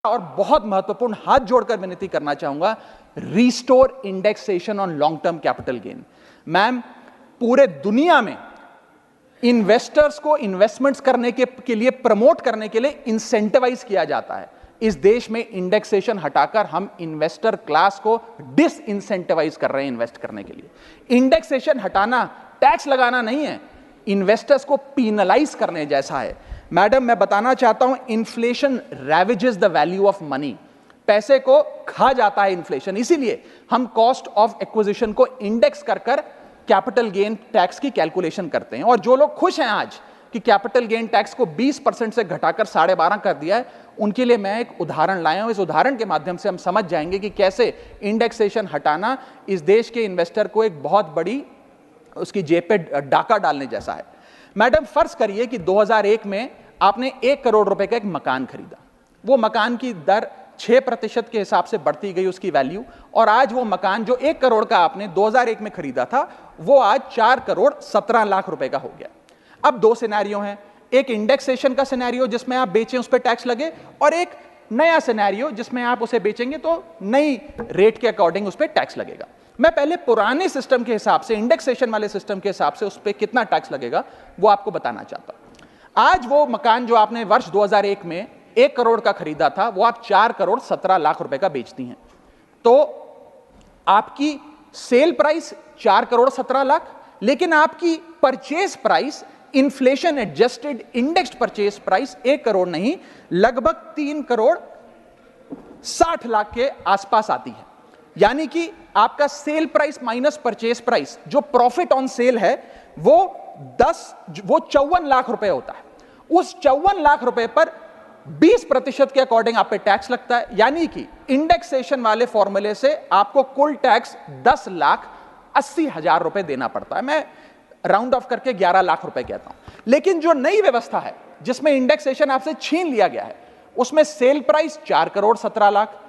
और बहुत महत्वपूर्ण हाथ जोड़कर विनती करना चाहूंगा, restore indexation on long term capital gain. Ma'am, पूरे दुनिया में इन्वेस्टर्स को इन्वेस्टमेंट्स करने के लिए प्रमोट करने के लिए इंसेंटिवाइज किया जाता है। इस देश में इंडेक्सेशन हटाकर हम इन्वेस्टर क्लास को डिस इंसेंटिवाइज कर रहे हैं इन्वेस्ट करने के लिए। इंडेक्सेशन हटाना टैक्स लगाना नहीं है, इन्वेस्टर्स को पीनलाइज करने जैसा है। मैडम, मैं बताना चाहता हूं, inflation ravages the value of money. पैसे को खा जाता है इन्फ्लेशन, इसीलिए हम कॉस्ट ऑफ एक्विजिशन को इंडेक्स कर कैपिटल गेन टैक्स की कैलकुलेशन करते हैं। और जो लोग खुश हैं आज कि कैपिटल गेन टैक्स को 20% से घटाकर 12.5 कर दिया है, उनके लिए मैं एक उदाहरण लाया हूं। इस उदाहरण के माध्यम से हम समझ जाएंगे कि कैसे इंडेक्सेशन हटाना इस देश के इन्वेस्टर को एक बहुत बड़ी उसकी जेब पे डाका डालने जैसा है। मैडम, फर्ज करिए कि 2001 में आपने 1 करोड़ रुपए का एक मकान खरीदा। वो मकान की दर 6% के हिसाब से बढ़ती गई उसकी वैल्यू, और आज वो मकान जो 1 करोड़ का आपने 2001 में खरीदा था, वो आज 4 करोड़ 17 लाख रुपए का हो गया। अब दो सिनेरियो हैं, एक इंडेक्सेशन का सिनेरियो जिसमें आप बेचें उस पर टैक्स लगे, और एक नया सिनेरियो जिसमें आप उसे बेचेंगे तो नई रेट के अकॉर्डिंग उस पर टैक्स लगेगा। मैं पहले पुराने सिस्टम के हिसाब से, इंडेक्सेशन वाले सिस्टम के हिसाब से उस पर कितना टैक्स लगेगा वो आपको बताना चाहता हूं। आज वो मकान जो आपने वर्ष 2001 में 1 करोड़ का खरीदा था, वो आप 4 करोड़ 17 लाख रुपए का बेचती हैं, तो आपकी सेल प्राइस 4 करोड़ 17 लाख, लेकिन आपकी purchase price, inflation adjusted indexed purchase price 1 crore नहीं, लगभग 3 करोड़ 60 लाख के आसपास आती है। यानी कि आपका sale price minus purchase price, जो प्रॉफिट ऑन सेल है, वो 54 लाख रुपए होता है। उस 54 लाख रुपए पर 20% के अकॉर्डिंग आप पे टैक्स लगता है। यानी कि इंडेक्सेशन वाले फॉर्मूले से आपको कुल टैक्स 10,80,000 रुपए देना पड़ता है। मैं राउंड ऑफ करके 11 लाख रुपए कहता हूं। लेकिन जो नई व्यवस्था है जिसमें इंडेक्सेशन आपसे छीन लिया गया है, उसमें sale price 4 crore 17 lakh,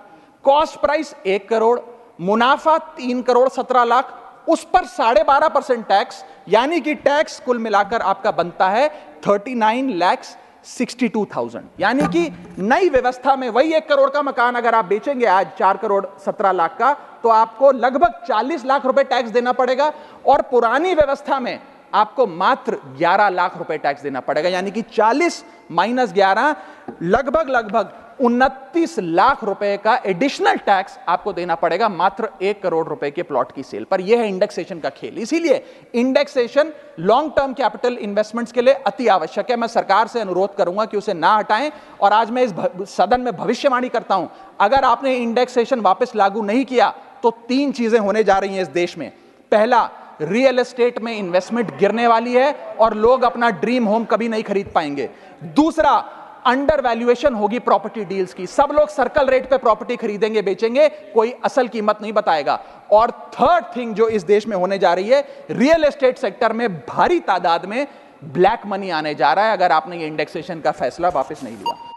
cost price 1 crore, मुनाफा 3 करोड़ 17 लाख, उस पर 12.5% टैक्स, यानी कि टैक्स कुल मिलाकर आपका बनता है 39,62,000। यानी कि नई व्यवस्था में वही 1 करोड़ का मकान अगर आप बेचेंगे आज 4 करोड़ 17 लाख का, तो आपको लगभग 40 लाख रुपए टैक्स देना पड़ेगा, और पुरानी व्यवस्था में आपको मात्र 11 लाख रुपए टैक्स देना पड़ेगा। यानी कि 40 माइनस 11 लगभग 29 लाख रुपए का एडिशनल टैक्स आपको देना पड़ेगा मात्र 1 करोड़ रुपए के प्लॉट की सेल पर। यह है इंडेक्सेशन का खेल। इसीलिए indexation long term capital investments के लिए अति आवश्यक है। मैं सरकार से अनुरोध करूंगा कि उसे ना हटाएं, और आज मैं इस सदन में भविष्यवाणी करता हूं, अगर आपने इंडेक्सेशन वापस लागू नहीं किया तो 3 चीजें होने जा रही हैं इस देश में। पहला, रियल एस्टेट में इन्वेस्टमेंट गिरने वाली है और लोग अपना ड्रीम होम कभी नहीं खरीद पाएंगे। दूसरा, अंडर वैल्यूएशन होगी प्रॉपर्टी डील्स की, सब लोग सर्कल रेट पे प्रॉपर्टी खरीदेंगे बेचेंगे, कोई असल कीमत नहीं बताएगा। और थर्ड थिंग जो इस देश में होने जा रही है, रियल एस्टेट सेक्टर में भारी तादाद में ब्लैक मनी आने जा रहा है अगर आपने ये इंडेक्सेशन का फैसला वापस नहीं लिया।